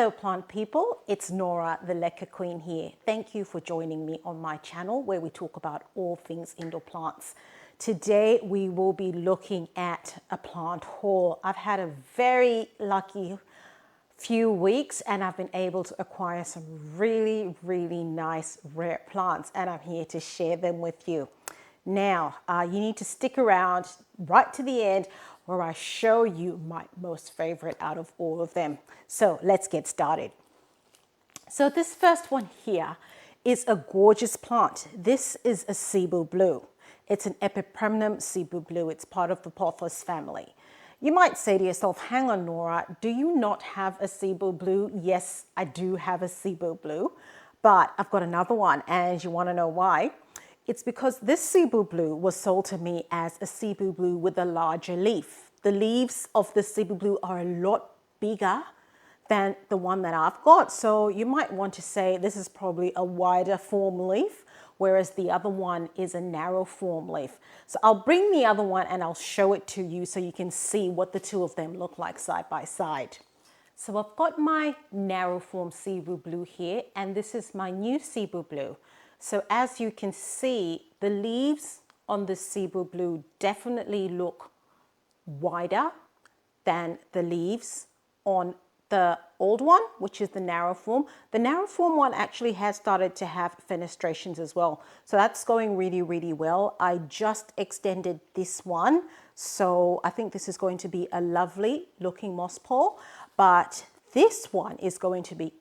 Hello plant people, it's Nora the Lekker Queen here. Thank you for joining me on my channel where we talk about all things indoor plants. Today we will be looking at a plant haul. I've had a very lucky few weeks and I've been able to acquire some really nice rare plants, and I'm here to share them with you. Now, you need to stick around right to the end where I show you my most favorite out of all of them. So let's get started. So this first one here is a gorgeous plant. This is a Cebu Blue. It's an Epipremnum Cebu Blue. It's part of the pothos family. You might say to yourself, hang on Nora, do you not have a Cebu Blue? Yes, I do have a Cebu Blue, but I've got another one, and you want to know why? It's because this Cebu Blue was sold to me as a Cebu Blue with a larger leaf. The leaves of the Cebu Blue are a lot bigger than the one that I've got. So you might want to say this is probably a wider form leaf, whereas the other one is a narrow form leaf. So I'll bring the other one and I'll show it to you so you can see what the two of them look like side by side. So I've got my narrow form Cebu Blue here, and this is my new Cebu Blue. So as you can see, the leaves on the Cebu Blue definitely look wider than the leaves on the old one, which is the narrow form. The narrow form one actually has started to have fenestrations as well. So that's going really well. I just extended this one. So I think this is going to be a lovely looking moss pole, but this one is going to be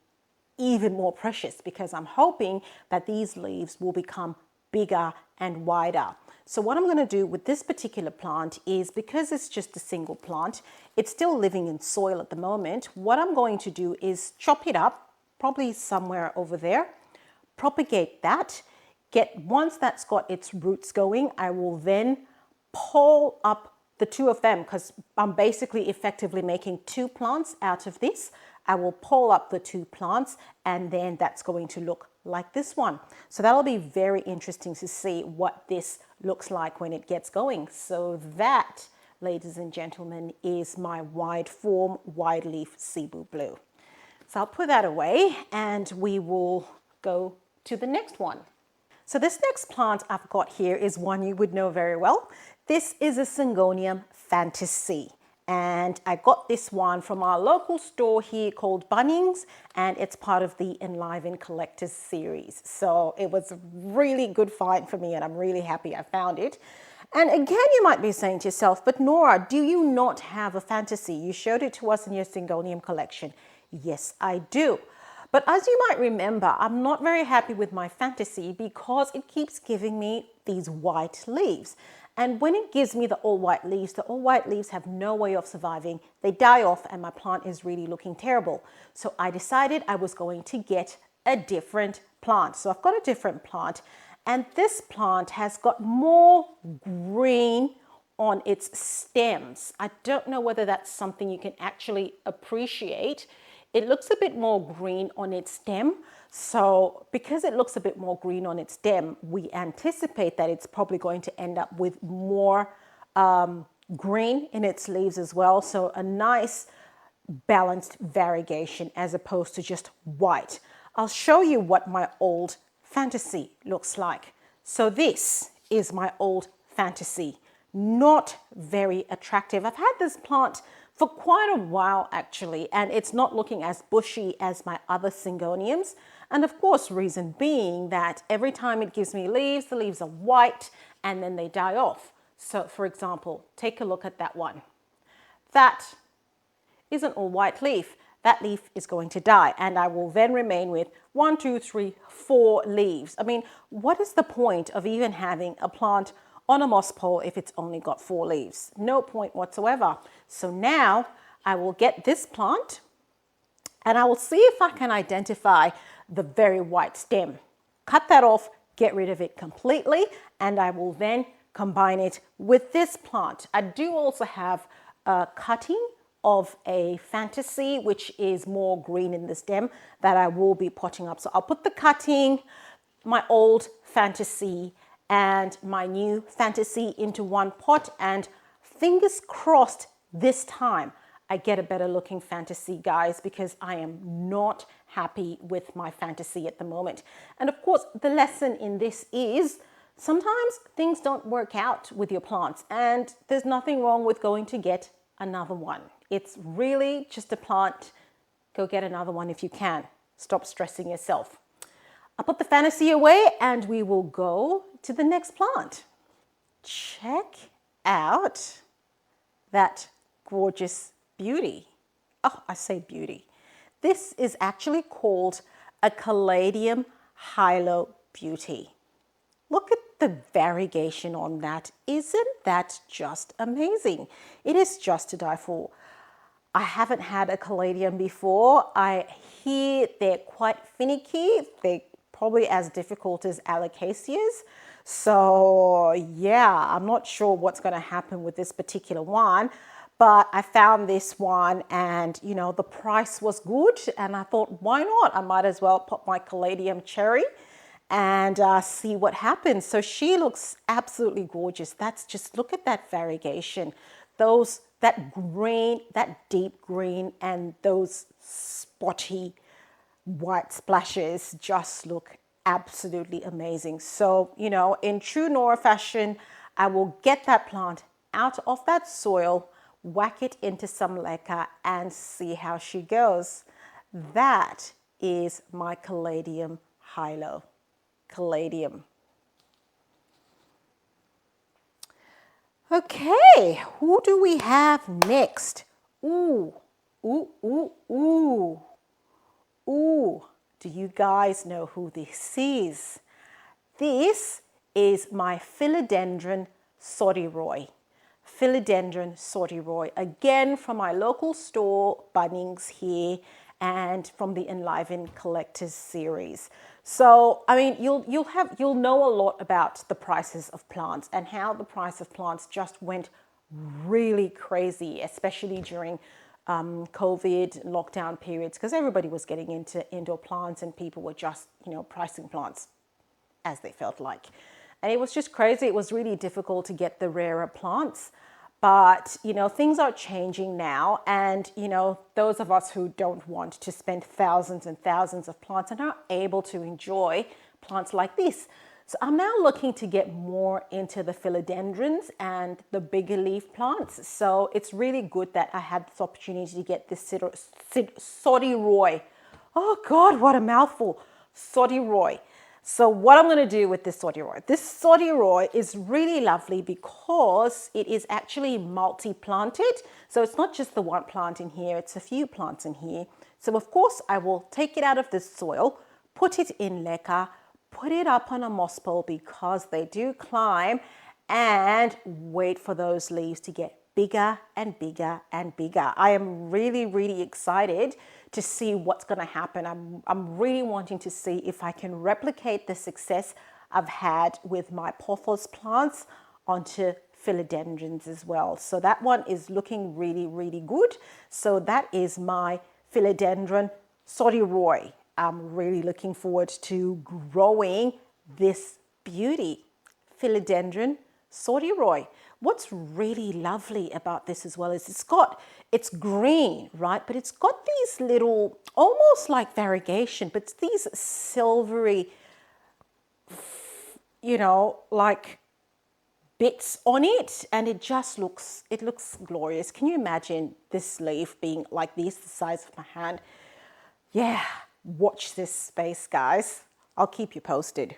even more precious because I'm hoping that these leaves will become bigger and wider. So what I'm going to do with this particular plant is, because it's just a single plant, it's still living in soil at the moment. What I'm going to do is chop it up, probably somewhere over there, propagate that, once that's got its roots going, I will then pull up the two of them, because I'm basically effectively making two plants out of this. I will pull up the two plants, and then that's going to look like this one. So that'll be very interesting to see what this looks like when it gets going. So that, ladies and gentlemen, is my wide form, wide leaf Cebu Blue. So I'll put that away and we will go to the next one. So this next plant I've got here is one you would know very well. This is a Syngonium Fantasy. And I got this one from our local store here called Bunnings, and it's part of the Enliven Collectors series. So it was a really good find for me, and I'm really happy I found it. And again, you might be saying to yourself, but Nora, do you not have a Fantasy? You showed it to us in your Syngonium collection. Yes, I do. But as you might remember, I'm not very happy with my Fantasy because it keeps giving me these white leaves. And when it gives me the all white leaves have no way of surviving. They die off and my plant is really looking terrible. So I decided I was going to get a different plant. So I've got a different plant, and this plant has got more green on its stems. I don't know whether that's something you can actually appreciate. It looks a bit more green on its stem. So because it looks a bit more green on its stem, we anticipate that it's probably going to end up with more green in its leaves as well. So a nice balanced variegation as opposed to just white. I'll show you what my old Fantasy looks like. So this is my old Fantasy. Not very attractive. I've had this plant for quite a while actually, and it's not looking as bushy as my other Syngoniums. And of course, reason being that every time it gives me leaves, the leaves are white and then they die off. So for example, take a look at that one. That is an all white leaf. That leaf is going to die, and I will then remain with 1, 2, 3, 4 leaves. I mean, what is the point of even having a plant on a moss pole if it's only got 4 leaves? No point whatsoever. So now I will get this plant and I will see if I can identify the very white stem. Cut that off, get rid of it completely, and I will then combine it with this plant. I do also have a cutting of a Fantasy, which is more green in the stem, that I will be potting up. So I'll put the cutting, my old Fantasy, and my new Fantasy into one pot, and fingers crossed this time I get a better looking fantasy, guys, because I am not happy with my fantasy at the moment. And of course, the lesson in this is sometimes things don't work out with your plants, and there's nothing wrong with going to get another one. It's really just a plant. Go get another one if you can. Stop stressing yourself. I'll put the fantasy away and we will go to the next plant. Check out that gorgeous beauty. Oh, I say beauty. This is actually called a Caladium Hilo beauty. Look at the variegation on that. Isn't that just amazing? It is just to die for. I haven't had a Caladium before. I hear they're quite finicky. They're probably as difficult as Alocasias. So yeah, I'm not sure what's going to happen with this particular one, but I found this one and you know, the price was good and I thought, why not? I might as well pop my Caladium cherry and see what happens. So she looks absolutely gorgeous. That's just, look at that variegation. That green, that deep green, and those spotty white splashes just look absolutely amazing. So, you know, in true Nora fashion, I will get that plant out of that soil, whack it into some leca and see how she goes. That is my Caladium Hilo. Caladium. Okay, who do we have next? Ooh, ooh, ooh, ooh. Ooh, do you guys know who this is? This is my Philodendron Sodirioi. Philodendron Sodirioi, again from my local store, Bunnings here, and from the Enliven Collectors series. So, I mean, you'll know a lot about the prices of plants and how the price of plants just went really crazy, especially during COVID lockdown periods, because everybody was getting into indoor plants and people were just, you know, pricing plants as they felt like. And it was just crazy. It was really difficult to get the rarer plants. But, you know, things are changing now. And, you know, those of us who don't want to spend thousands and thousands of plants are now able to enjoy plants like this. So I'm now looking to get more into the philodendrons and the bigger leaf plants. So it's really good that I had this opportunity to get this Sodirioi. Oh God, what a mouthful. Sodirioi. So what I'm going to do with this Sodirioi is really lovely because it is actually multi-planted. So it's not just the one plant in here, it's a few plants in here. So of course I will take it out of the soil, put it in leca, put it up on a moss pole because they do climb, and wait for those leaves to get bigger and bigger and bigger. I am really, really excited to see what's going to happen. I'm really wanting to see if I can replicate the success I've had with my pothos plants onto philodendrons as well. So that one is looking really, really good. So that is my Philodendron Sodirioi. I'm really looking forward to growing this beauty, Philodendron Sodirioi. What's really lovely about this as well is it's green, right? But it's got these little, almost like variegation, but it's these silvery, you know, like bits on it, and it looks glorious. Can you imagine this leaf being like this, the size of my hand? Yeah, watch this space, guys. I'll keep you posted.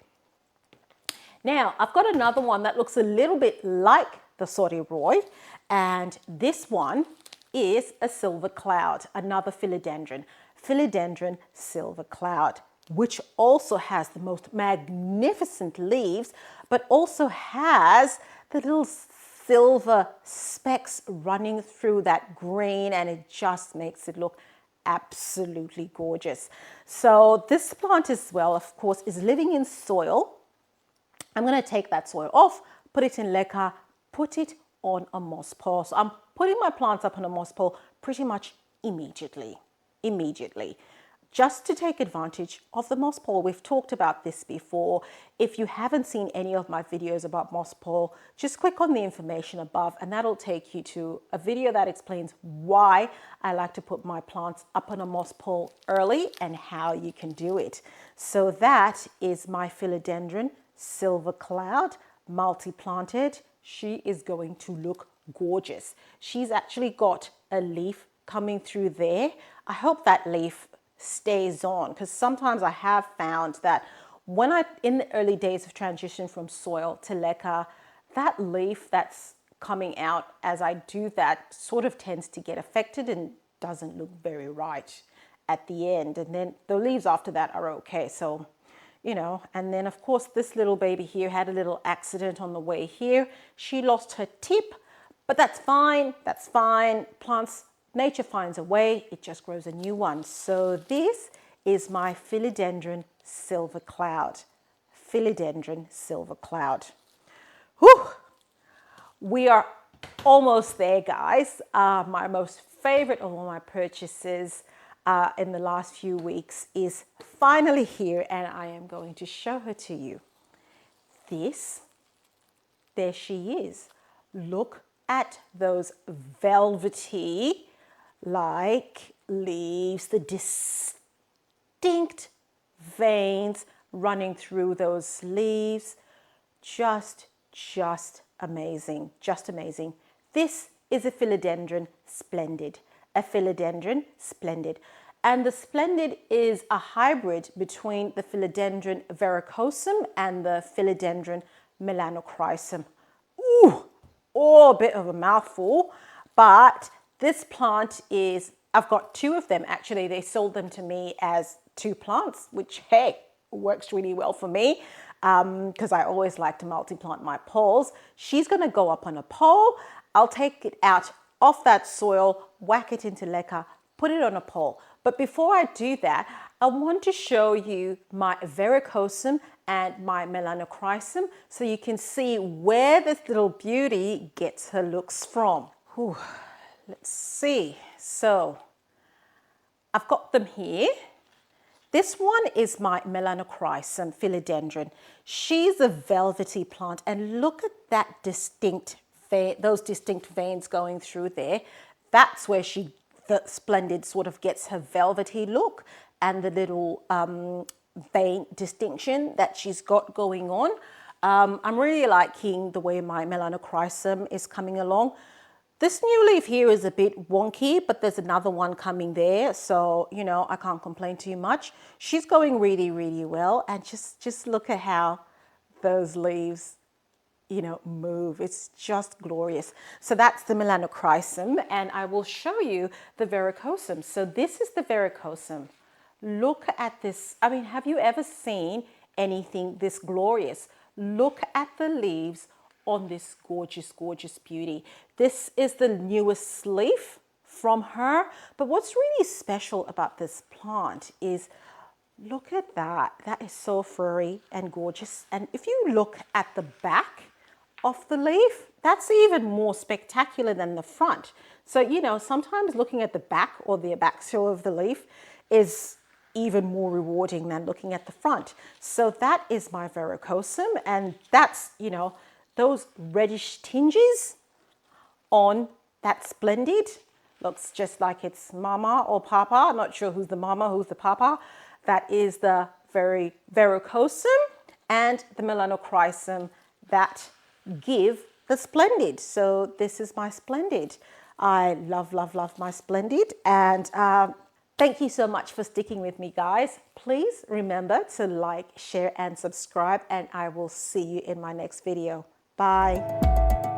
Now, I've got another one that looks a little bit like the Sodirioi, and this one is a silver cloud, another philodendron, Philodendron silver cloud, which also has the most magnificent leaves, but also has the little silver specks running through that green, and it just makes it look absolutely gorgeous. So this plant as well, of course, is living in soil. I'm going to take that soil off, put it in leca, put it on a moss pole. So I'm putting my plants up on a moss pole pretty much immediately. just to take advantage of the moss pole. We've talked about this before. If you haven't seen any of my videos about moss pole, just click on the information above and that'll take you to a video that explains why I like to put my plants up on a moss pole early and how you can do it. So that is my Philodendron Silver Cloud, multi-planted. She is going to look gorgeous. She's actually got a leaf coming through there. I hope that leaf stays on, because sometimes I have found that when in the early days of transition from soil to leca, that leaf that's coming out as I do that sort of tends to get affected and doesn't look very right at the end. And then the leaves after that are okay. So, you know, and then of course this little baby here had a little accident on the way here. She lost her tip, but that's fine. That's fine. Plants, nature finds a way, it just grows a new one. So this is my Philodendron Silver Cloud. Philodendron Silver Cloud. Whew! We are almost there, guys. My most favorite of all my purchases in the last few weeks is finally here, and I am going to show her to you. There she is. Look at those velvety like leaves, the distinct veins running through those leaves. Just amazing, just amazing. This is a Philodendron Splendid, a Philodendron Splendid. And the Splendid is a hybrid between the Philodendron verrucosum and the Philodendron melanochrysum. Ooh, oh, a bit of a mouthful, but this plant is, I've got two of them actually. They sold them to me as two plants, which, hey, works really well for me because I always like to multi-plant my poles. She's going to go up on a pole. I'll take it out off that soil, whack it into leca, put it on a pole. But before I do that, I want to show you my verrucosum and my melanochrysum so you can see where this little beauty gets her looks from. Whew. Let's see. So I've got them here. This one is my melanochrysum philodendron. She's a velvety plant, and look at that those distinct veins going through there. That's where the Splendid sort of gets her velvety look and the little vein distinction that she's got going on. I'm really liking the way my melanochrysum is coming along. This new leaf here is a bit wonky, but there's another one coming there. So, you know, I can't complain too much. She's going really, really well. And just look at how those leaves, you know, move. It's just glorious. So that's the melanochrysum, and I will show you the verrucosum. So this is the verrucosum. Look at this. I mean, have you ever seen anything this glorious? Look at the leaves on this gorgeous, gorgeous beauty. This is the newest leaf from her. But what's really special about this plant is, look at that. That is so furry and gorgeous. And if you look at the back of the leaf, that's even more spectacular than the front. So, you know, sometimes looking at the back or the abaxial of the leaf is even more rewarding than looking at the front. So that is my verrucosum, and that's, you know, those reddish tinges on that Splendid. Looks just like it's mama or papa. I'm not sure who's the mama, who's the papa. That is the verrucosum and the melanochrysum that give the Splendid. So this is my Splendid. I love, love, love my Splendid. And thank you so much for sticking with me, guys. Please remember to like, share, and subscribe, and I will see you in my next video. Bye.